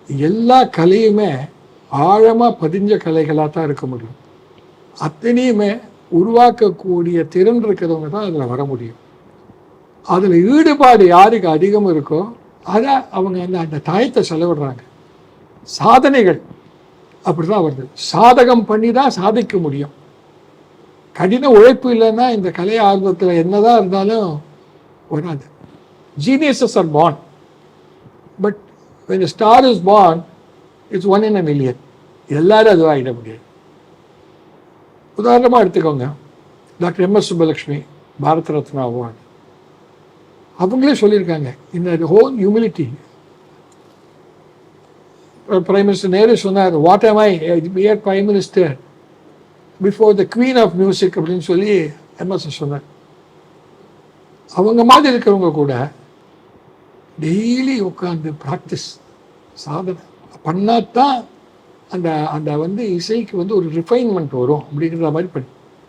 எல்லா கலையுமே ஆழமாக பதிஞ்ச கலைகளாக தான் இருக்க முடியும். அத்தனையுமே உருவாக்கக்கூடிய திறன் இருக்கிறவங்க தான் அதில் வர முடியும். அதில் ஈடுபாடு யாருக்கு அதிகம் இருக்கோ அதை அவங்க அந்த டயத்தை செலவிடுறாங்க. சாதனைகள் அப்படி தான் வருது. சாதகம் பண்ணி தான் சாதிக்க முடியும். கடின உழைப்பு இல்லைன்னா இந்த கலை ஆர்வத்தில் என்னதான் இருந்தாலும் வராது. Geniuses are born, but when a star is born, it's 1 in a million. எல்லாரும் அதுவாக ஆகிட முடியாது. உதாரணமாக எடுத்துக்கோங்க, டாக்டர் எம்.எஸ். சுப்பலக்ஷ்மி பாரத ரத்னா அவார்டு. அவங்களே சொல்லியிருக்காங்க, இந்த whole humility. Prime minister Nehru சொன்னார், what am I mere prime minister before the queen of music அப்படின்னு சொல்லி எம்எஸ் சொன்னார். அவங்க மாதிரி இருக்கிறவங்க கூட டெய்லி உட்காந்து ப்ராக்டிஸ் சாதனை பண்ணாதான் அந்த அந்த இசைக்கு ஒரு ரிஃபைன்மெண்ட் வரும் அப்படிங்கிற மாதிரி